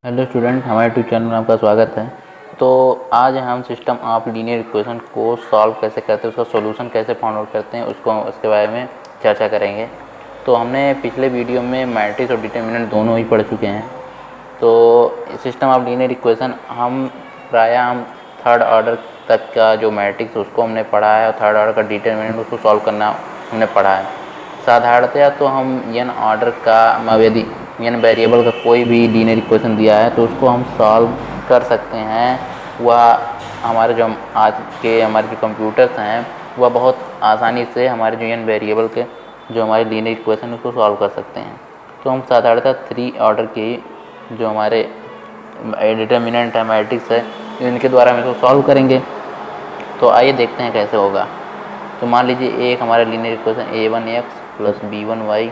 Hello student, हमारे YouTube channel में आपका स्वागत है। तो आज हम सिस्टम ऑफ लीनियर इक्वेशन को सॉल्व कैसे करते हैं, उसका सॉल्यूशन कैसे फाइंड आउट करते हैं, उसके बारे में चर्चा करेंगे। तो हमने पिछले वीडियो में मैट्रिक्स और डिटर्मिनेंट दोनों ही पढ़ चुके हैं। तो सिस्टम ऑफ लीनियर इक्वेशन हम थर्ड ऑर्डर तक का जो मैट्रिक्स उसको हमने पढ़ा है और थर्ड ऑर्डर का डिटर्मिनेंट उसको सॉल्व करना हमने पढ़ा है। साधारणतया तो हम एन ऑर्डर का यदि एन वेरिएबल का कोई भी लीनियर इक्वेशन दिया है तो उसको हम सॉल्व कर सकते हैं। वह हमारे जो आज के हमारे जो कंप्यूटर्स हैं वह बहुत आसानी से हमारे जो एन वेरिएबल के जो हमारे लीनियर इक्वेशन उसको सॉल्व कर सकते हैं। तो हम साधारणतः 3 ऑर्डर की जो हमारे डिटर्मिनेंट है, मैट्रिक्स है, इनके द्वारा हम इसको सॉल्व करेंगे। तो आइए देखते हैं कैसे होगा। तो मान लीजिए एक हमारा linear equation a1x plus b1y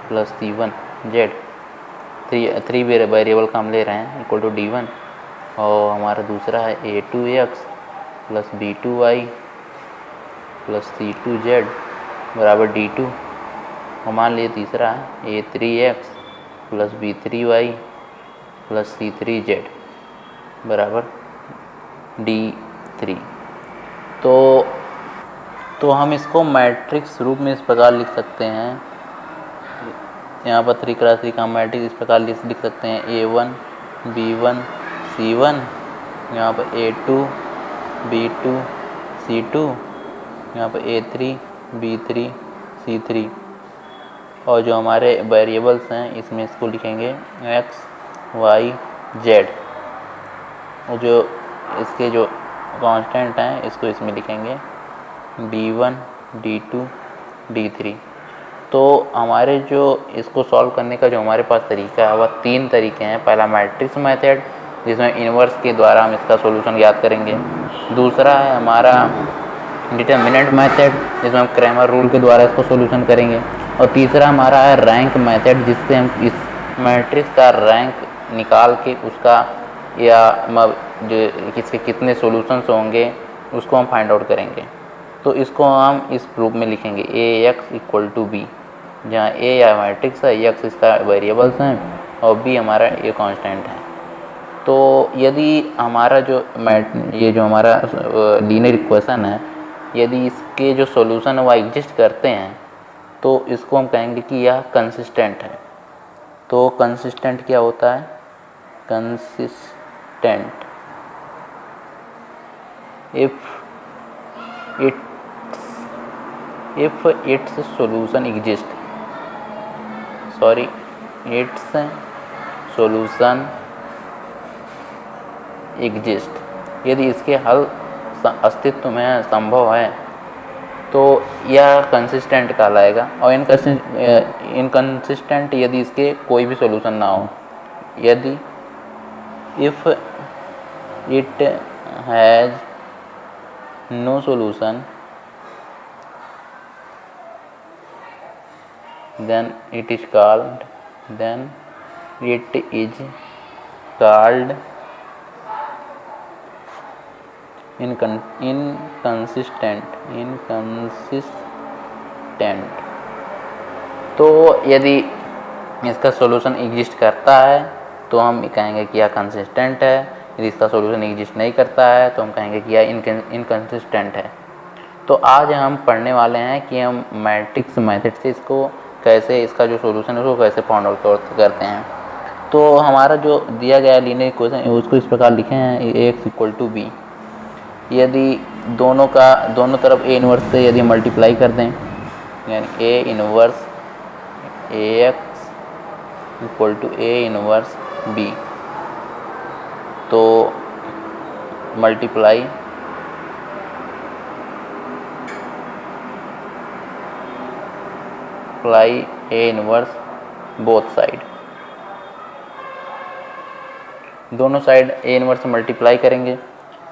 plus c1z three variable का हम ले रहे हैं इक्वल टू d1, और हमारा दूसरा है a2x plus b2y plus c2z बराबर d2, और मान लीजिए तीसरा है a3x plus b3y plus c3z बराबर d3। तो हम इसको मैट्रिक्स रूप में इस प्रकार लिख सकते हैं। यहाँ पर 3x3 का मैट्रिक्स इस प्रकार लिख सकते हैं a1 b1 c1, यहाँ पर a2 b2 c2, यहाँ पर a3 b3 c3, और जो हमारे वेरिएबल्स हैं इसमें इसको लिखेंगे x y z, और जो इसके जो कांस्टेंट हैं इसको इसमें लिखेंगे d1 d2 d3। तो हमारे जो इसको सॉल्व करने का जो हमारे पास तरीका है वह 3 तरीके हैं। पहला मैट्रिक्स मेथड, जिसमें इन्वर्स के द्वारा हम इसका सॉल्यूशन ज्ञात करेंगे। दूसरा है हमारा डिटर्मिनेंट मेथड, जिसमें हम क्रैमर रूल के द्वारा इसको सॉल्यूशन करेंगे। और तीसरा हमारा है रैंक मेथड, जिससे हम इस मैट्रिक्स का रैंक निकाल के उसका या जो इसके कितने सॉल्यूशंस होंगे उसको हम फाइंड आउट करेंगे। तो इसको हम इस रूप में लिखेंगे ax इक्वल टू बी, जहाँ a या मैट्रिक्स है, x इसका वेरिएबल्स हैं और b हमारा ये कांस्टेंट है। तो यदि हमारा ये जो हमारा लीनियर इक्वेशन है, यदि इसके जो सॉल्यूशन है वह एग्जिस्ट करते हैं तो इसको हम कहेंगे कि यह कंसिस्टेंट है। तो कंसिस्टेंट क्या होता है? Consistent if its solution exist, its solution exist, यदि इसके हल अस्तित्व में संभव है तो यह कंसिस्टेंट कहलाएगा। और इनकंसिस्टेंट यदि इसके कोई भी सॉल्यूशन ना हो। यदि if it has no solution then it is called inconsistent। तो यदि इसका सॉल्यूशन एग्जिस्ट करता है तो हम कहेंगे कि यह कंसिस्टेंट है। यदि इसका सॉल्यूशन एग्जिस्ट नहीं करता है तो हम कहेंगे कि यह इनकंसिस्टेंट है। तो आज हम पढ़ने वाले हैं कि हम मैट्रिक्स मेथड से इसको कैसे, इसका जो सॉल्यूशन है उसको कैसे फाइंड आउट करते हैं। तो हमारा जो दिया गया लीनियर इक्वेशन है उसको इस प्रकार लिखे हैं ax इक्वल टू बी। यदि दोनों तरफ a इनवर्स से यदि मल्टीप्लाई कर दें, यानी a inverse ax equal to a inverse b, तो multiply a inverse both side, दोनों साइड a इनवर्स मल्टीप्लाई करेंगे।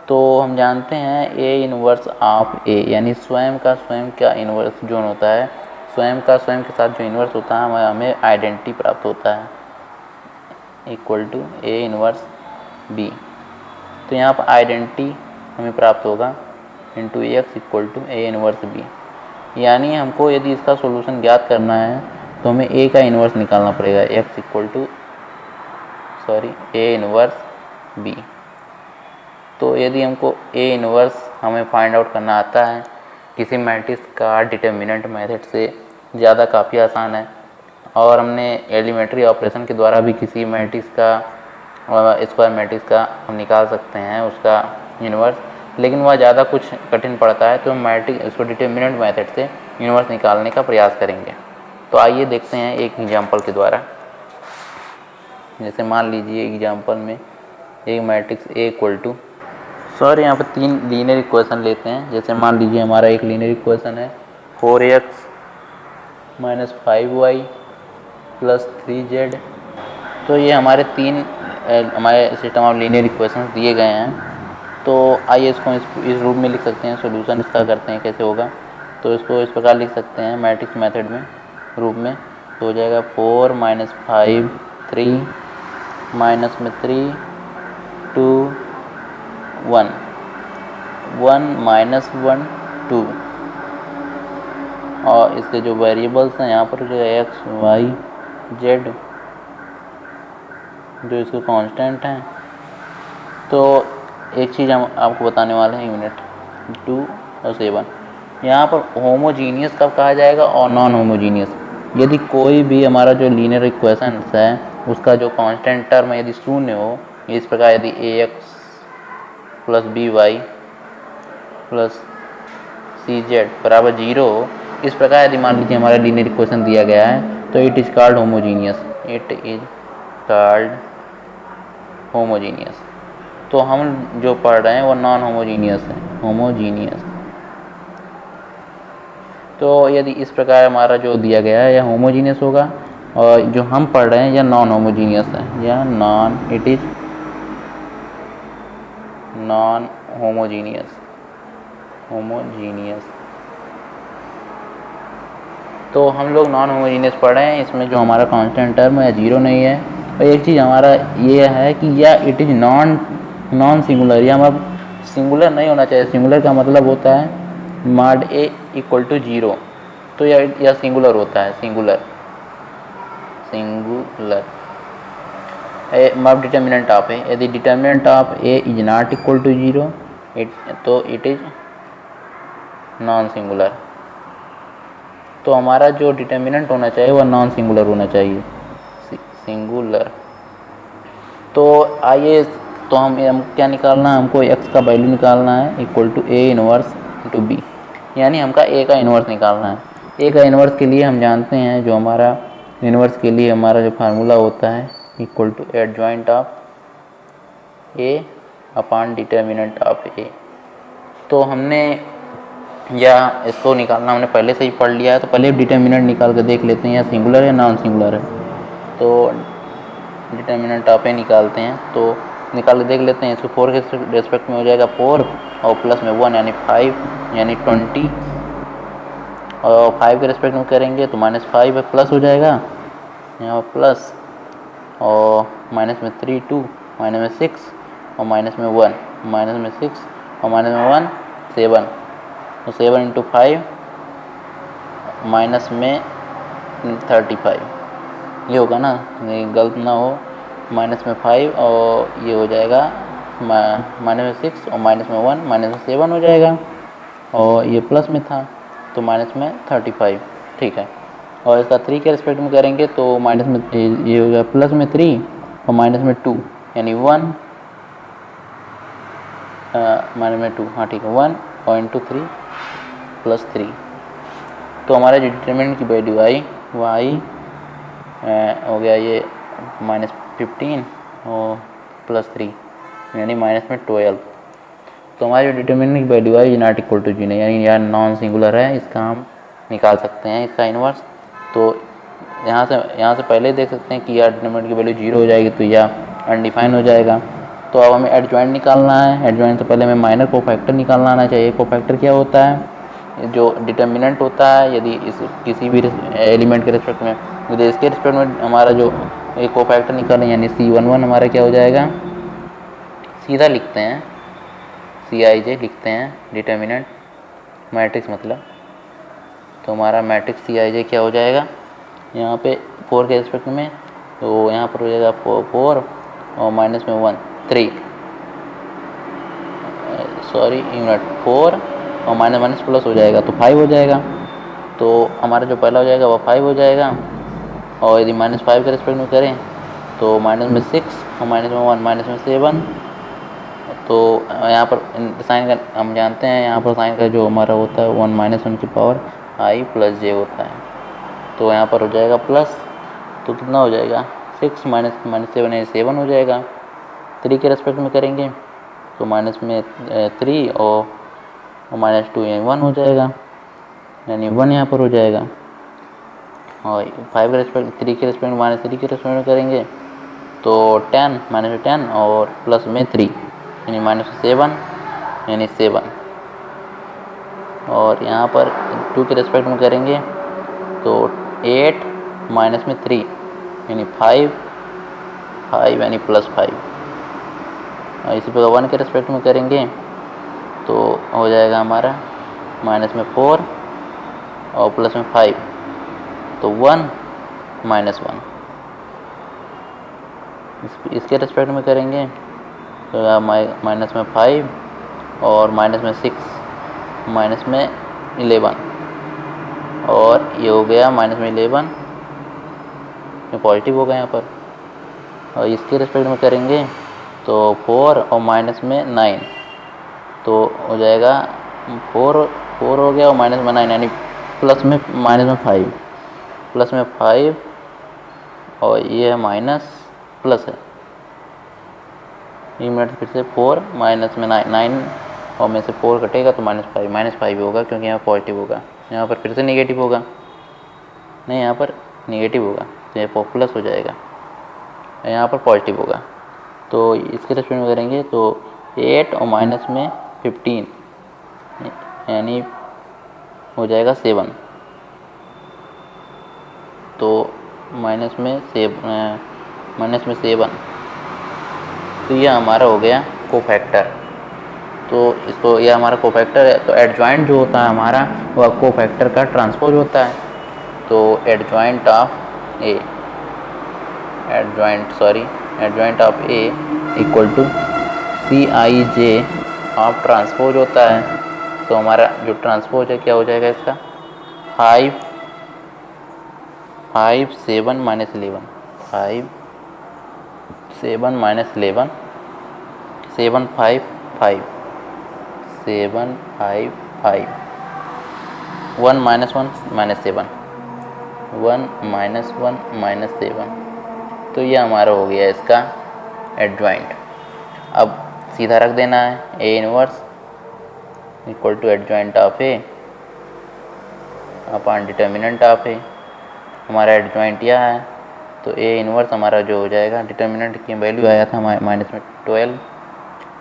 तो हम जानते हैं a इनवर्स ऑफ a, यानी स्वयं का इनवर्स जो होता है, स्वयं के साथ जो इनवर्स होता है हमें आइडेंटिटी प्राप्त होता है equal to a inverse b। तो यहाँ पर आइडेंटिटी हमें प्राप्त होगा into x equal to a inverse b। यानी हमको यदि इसका सॉल्यूशन ज्ञात करना है तो हमें a का इन्वर्स निकालना पड़ेगा, x equal to A inverse B. तो यदि हमको ए इनवर्स हमें फाइंड आउट करना आता है किसी मैट्रिक्स का डिटर्मिनेंट मेथड से ज़्यादा काफ़ी आसान है, और हमने एलिमेंट्री ऑपरेशन के द्वारा भी किसी मैट्रिक्स का स्क्वायर मैट्रिक्स का हम निकाल सकते हैं उसका इनवर्स, लेकिन वह ज़्यादा कुछ कठिन पड़ता है, तो हम मैट्रिक्स उसको डिटर्मिनेंट मेथड से इनवर्स निकालने का प्रयास करेंगे। तो आइए देखते हैं एक एग्जांपल के द्वारा। जैसे मान लीजिए एग्जांपल में एक मैट्रिक्स ए इक्वल टू यहाँ पर 3 लीनियर इक्वेशन लेते हैं। जैसे मान लीजिए हमारा एक लीनियर इक्वेशन है 4x - 5y + 3z। तो ये हमारे 3 हमारे सिस्टम ऑफ लीनियर इक्वेशन दिए गए हैं। तो आइए इसको इस रूप में लिख सकते हैं। सॉल्यूशन इसका करते हैं कैसे होगा। तो इसको इस प्रकार लिख सकते हैं मैट्रिक्स मेथड में रूप में। तो हो जाएगा 4 - 5 3 -3 2 1 1 -1 2, और इसके जो वेरिएबल्स हैं यहाँ पर हो जाएगा x y z, जो इसके कांस्टेंट हैं। तो एक चीज़ हम आपको बताने वाले हैं, यूनिट 2 और 7 यहाँ पर होमोजीनियस कब कहा जाएगा और नॉन होमोजीनियस। यदि कोई भी हमारा जो लीनियर इक्वेशन है उसका जो कांस्टेंट टर्म यदि शून्य हो, इस प्रकार यदि ax + by + cz बराबर 0 हो, इस प्रकार यदि मान लीजिए हमारा लीनियर इक्वेशन दिया गया है तो it is called homogeneous. It is called homogeneous. तो हम जो पढ़ रहे हैं वो नॉन होमोजीनियस है, होमोजीनियस। तो यदि इस प्रकार हमारा जो दिया गया है यह होमोजीनियस होगा, और जो हम पढ़ रहे हैं यह नॉन होमोजीनियस है, यह non, it is non homogeneous, homogeneous. तो हम लोग नॉन होमोजीनियस पढ़ रहे हैं, इसमें जो हमारा कांस्टेंट टर्म है 0 नहीं है। और एक चीज़ हमारा ये है कि यह इट इज़ नॉन सिंगुलर, या हमारा सिंगुलर नहीं होना चाहिए। सिंगुलर का मतलब होता है mod a = 0, तो यह सिंगुलर होता है, सिंगुलर मब डिटर्मिनेंट ऑफ ए। यदि determinant of A is not equal to 0 तो इट इज नॉन सिंगुलर। तो हमारा जो डिटर्मिनेंट होना चाहिए वह नॉन सिंगुलर होना चाहिए, सिंगुलर। तो आइए, तो हम क्या निकालना है, हमको x का वैल्यू निकालना है equal to a inverse to b, यानी हमका a का इनवर्स निकालना है। a का इनवर्स के लिए हम जानते हैं जो हमारा इनवर्स के लिए हमारा जो फार्मूला होता है equal to adjoint of a upon determinant of a। तो हमने या इसको निकालना हमने पहले से ही पढ़ लिया है, तो पहले डिटर्मिनेंट निकाल के देख लेते हैं या सिंगुलर है नॉन सिंगुलर है। तो डिटर्मिनेंट ऑफ ए निकालते हैं, तो निकाल के देख लेते हैं। इसको 4 के रेस्पेक्ट में हो जाएगा 4 और प्लस में 1 यानी 5 यानी 20, और 5 के रेस्पेक्ट में करेंगे तो -5 है, प्लस हो जाएगा यहाँ पर प्लस, और माइनस में 3 2, माइनस में 6 और माइनस में 1, माइनस में 6 और माइनस में 1 7, तो 7 × 5 माइनस में 35, ये होगा ना, ये गलत ना हो। माइनस में 5 और ये हो जाएगा माइनस में 6 और माइनस में 1, माइनस में 7 हो जाएगा, और ये प्लस में था तो माइनस में 35, ठीक है। और इसका 3 के रिस्पेक्ट में करेंगे तो माइनस में ये हो जाएगा प्लस में 3 और माइनस में 2 यानी 1, माइनस में 2, हाँ ठीक है, 1 और इंटू 3 + 3। तो हमारा जो डिटर्मिनेंट की वैल्यू आई वो आई हो गया ये -15 और +3 यानी माइनस में 12। तो हमारी जो डिटर्मिनेंट की वैल्यू आई नॉट इक्वल टू 0, यानी यह नॉन सिंगुलर है, इसका हम निकाल सकते हैं इसका इन्वर्स। तो यहाँ से पहले देख सकते हैं कि यह डिटर्मिनेंट की वैल्यू 0 हो जाएगी, तो यह अनडिफाइन हो जाएगा। तो अब हमें एडजॉइंट निकालना है। एडजॉइंट से पहले हमें माइनर कोफैक्टर निकालना आना चाहिए। कोफैक्टर क्या होता है, जो डिटर्मिनेंट होता है यदि इस किसी भी एलिमेंट के रिस्पेक्ट में, यदि इसके रिस्पेक्ट में हमारा जो एक कोफैक्टर निकालें यानी C11 हमारा क्या हो जाएगा, सीधा लिखते हैं Cij लिखते हैं डिटर्मिनेंट मैट्रिक्स मतलब। तो हमारा मैट्रिक्स Cij क्या हो जाएगा यहाँ पे 4 के रिस्पेक्ट में, तो यहाँ पर हो जाएगा 4 और माइनस में 1 3 सॉरी यूनिट 4 और माइनस माइनस प्लस हो जाएगा तो 5 हो जाएगा। तो हमारा जो पहला हो जाएगा वो 5 हो जाएगा। और यदि -5 के रिस्पेक्ट में करें तो माइनस में 6 और माइनस में 1 माइनस में 7। तो यहाँ पर साइन का हम जानते हैं, यहाँ पर साइन का जो हमारा होता है 1 माइनस 1 की पावर i प्लस j होता है। तो यहाँ पर हो जाएगा प्लस, तो कितना हो जाएगा 6 माइनस 7 यानी 7 हो जाएगा। 3 के रेस्पेक्ट में करेंगे तो माइनस में 3 और -2 यानी 1 हो जाएगा, यानी 1 यहाँ पर हो जाएगा। और 5 के रेस्पेक्ट 3 के रेस्पेक्ट में -3 के रेस्पेक्ट में करेंगे तो 10 -10 और प्लस में 3 यानी -7 यानी 7। और यहाँ पर 2 के रेस्पेक्ट में करेंगे तो 8 माइनस में 3 यानी 5 यानी +5। और इसी प्रकार 1 के रेस्पेक्ट में करेंगे तो हो जाएगा हमारा माइनस में 4 और प्लस में 5 तो 1 -1। इसके रेस्पेक्ट में करेंगे तो माइनस में 5 और माइनस में 6 माइनस में 11 और ये हो गया माइनस में 11 पॉजिटिव होगा यहाँ पर। और इसके रेस्पेक्ट में करेंगे तो 4 और माइनस में 9 तो हो जाएगा 4 हो गया और माइनस में 9 यानी प्लस में माइनस में 5 प्लस में 5 और ये है माइनस प्लस है ये मिनट फिर से 4 माइनस में 9 और में से 4 कटेगा तो -5 होगा क्योंकि यहाँ पॉजिटिव होगा। यहाँ पर फिर से नेगेटिव होगा, नहीं यहाँ पर नेगेटिव होगा तो ये प्लस हो जाएगा, यहाँ पर पॉजिटिव होगा। तो इसके रेस्पेक्ट में करेंगे तो 8 और माइनस में 15 यानी हो जाएगा 7। तो माइनस में 7 तो ये हमारा हो गया कोफैक्टर। तो इसको ये हमारा कोफैक्टर है। तो एडजॉइंट जो होता है हमारा वह कोफैक्टर का ट्रांसपोज होता है। तो adjoint of A equal to Cij of transpose होता है। तो हमारा जो ट्रांसपोज है क्या हो जाएगा इसका 5 7 minus 11 5 7 minus 11 7 5 5 7 5 5 1 minus 1 minus 7 1 minus 1 minus 7। तो ये हमारा हो गया इसका एडजॉइंट। अब सीधा रख देना है A inverse equal to adjoint of A upon determinant of A. हमारा एडजॉइंट यह है तो ए इनवर्स हमारा जो हो जाएगा डिटर्मिनेंट की वैल्यू आया था माइनस में 12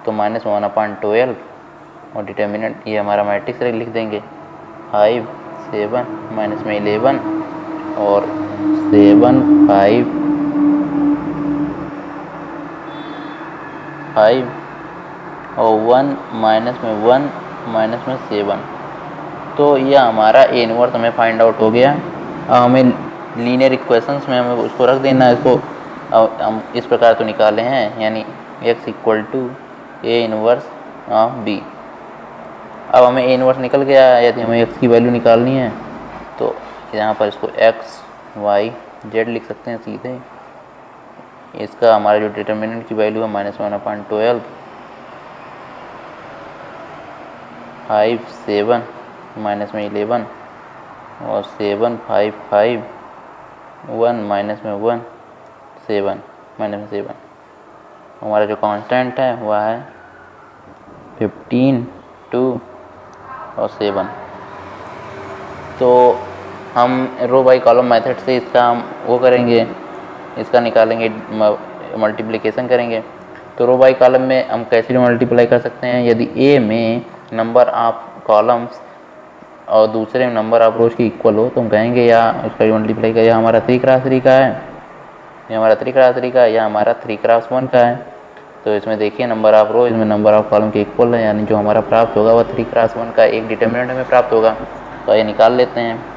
तो -1/12 और डिटर्मिनेंट ये हमारा मैट्रिक्स लिख देंगे 5 7 माइनस में 11 और 7 5 और 1 माइनस में 1 माइनस में 7। तो यह हमारा ए इनवर्स हमें फाइंड आउट हो गया। अब हमें लीनियर इक्वेशंस में हमें उसको रख देना है। इसको हम इस प्रकार तो निकाले हैं यानी x equal to A inverse of B. अब हमें ए इनवर्स निकल गया है। यदि हमें x की वैल्यू निकालनी है तो यहाँ पर इसको x y z लिख सकते हैं सीधे। इसका हमारा जो डिटर्मिनेंट की वैल्यू है -1/12 5 7 माइनस में 11 और 7 5 5 1 माइनस में 1 7 माइनस में 7। हमारा जो कांस्टेंट है वह है 15 2 और 7। तो हम रो बाई कॉलम मेथड से इसका हम वो करेंगे, इसका निकालेंगे मल्टीप्लिकेशन करेंगे। तो रो बाई कॉलम में हम कैसे मल्टीप्लाई कर सकते हैं। यदि ए में नंबर ऑफ कॉलम्स और दूसरे में नंबर ऑफ रोज की इक्वल हो तो हम कहेंगे या उसका मल्टीप्लाई का यह हमारा 3x3 का है, यह हमारा 3x3 का है, यह हमारा 3x1 का है। तो इसमें देखिए नंबर ऑफ रो इसमें नंबर ऑफ कॉलम के इक्वल है, यानी जो हमारा प्राप्त होगा वह 3x1 का एक डिटर्मिनेंट हमें प्राप्त होगा। तो ये निकाल लेते हैं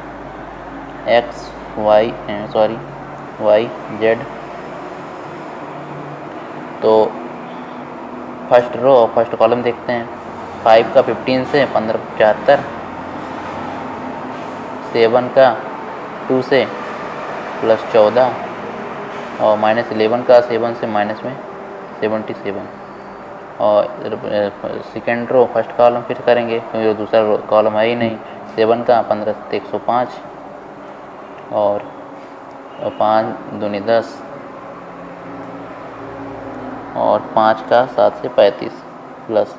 y z तो फर्स्ट रो और फर्स्ट कॉलम देखते हैं। 5 का 15 से 15 75, 7 का 2 से प्लस 14 और -11 का 7 से माइनस में 77। और सेकेंड रो फर्स्ट कॉलम फिर करेंगे क्योंकि दूसरा कॉलम है ही नहीं। 7 का 15 से 105 और 5 दूनी 10 और 5 का 7 से 35 प्लस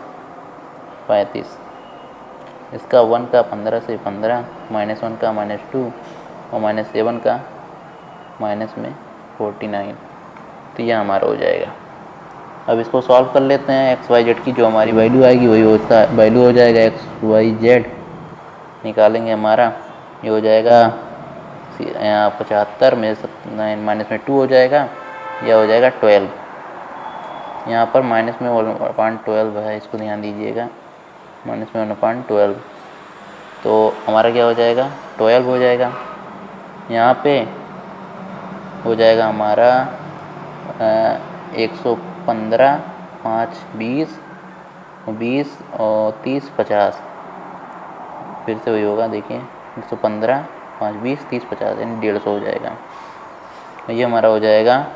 35। इसका 1 का 15 से 15, -1 का -2 और -7 का माइनस में 49। तो यह हमारा हो जाएगा। अब इसको सॉल्व कर लेते हैं। एक्स वाई जेड की जो हमारी वैल्यू आएगी वही उसका वैल्यू हो जाएगा। एक्स वाई जेड निकालेंगे हमारा, ये हो जाएगा यहाँ 75 में माइनस में 2 हो जाएगा, यह हो जाएगा 12। यहाँ पर माइनस में 1/12 है, इसको ध्यान दीजिएगा, माइनस में 1/12। तो हमारा क्या हो जाएगा 12 हो जाएगा। यहाँ पे हो जाएगा हमारा 115, 5, 20 और 30, 50। फिर से वही होगा, देखिए 115, 5, 20, 30, 50 यानी 150 हो जाएगा। ये हमारा हो जाएगा,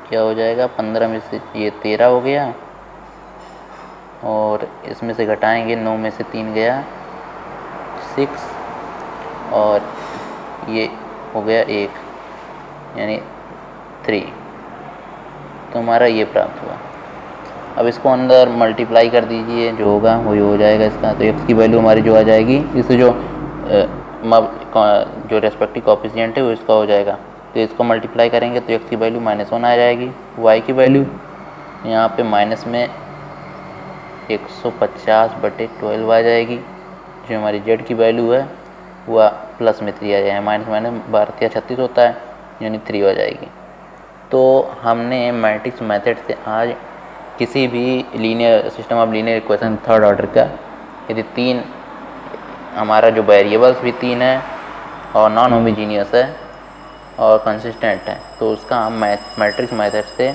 क्या हो जाएगा 15 में से ये 13 हो गया और इसमें से घटाएंगे 9 में से 3 गया 6 और ये हो गया 1 यानी 3। तो हमारा ये प्राप्त हुआ। अब इसको अंदर मल्टीप्लाई कर दीजिए, जो होगा वही हो जाएगा इसका। तो x की वैल्यू हमारी जो आ जाएगी, इससे जो रेस्पेक्टिव कोफिशिएंट है वो इसका हो जाएगा। तो इसको मल्टीप्लाई करेंगे तो x की वैल्यू -1 आ जाएगी। y की वैल्यू यहाँ पे माइनस में 150/12 आ जाएगी। जो हमारी z की वैल्यू है वह प्लस में 3 आ जाएगा। माइनस 12 या 36 होता है यानी 3 हो जाएगी। तो हमने मैट्रिक्स मेथड से आज किसी भी linear system of linear equation third order का, यदि 3 हमारा जो वेरिएबल्स भी 3 है और नॉन होमोजीनियस है और कंसिस्टेंट है, तो उसका हम मैट्रिक्स मेथड से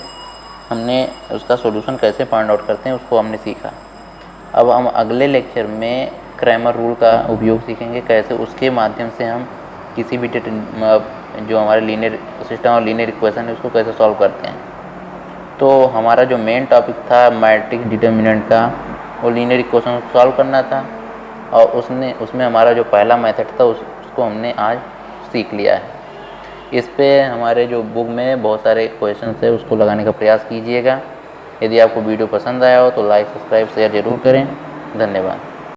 हमने उसका सॉल्यूशन कैसे फाइंड आउट करते हैं उसको हमने सीखा। अब हम अगले लेक्चर में क्रैमर रूल का उपयोग सीखेंगे, कैसे उसके माध्यम से हम किसी भी जो हमारे लीनियर सिस्टम और लीनियर इक्वेशन है उसको कैसे सॉल्व करते हैं। तो हमारा जो मेन टॉपिक था मैट्रिक्स डिटर्मिनेंट का, वो लीनियर इक्वेशन को सॉल्व करना था और उसमें हमारा जो पहला मेथड था उसको हमने आज सीख लिया है। इस पे हमारे जो बुक में बहुत सारे क्वेश्चंस है उसको लगाने का प्रयास कीजिएगा। यदि आपको वीडियो पसंद आया हो तो लाइक, सब्सक्राइब, शेयर ज़रूर करें। धन्यवाद।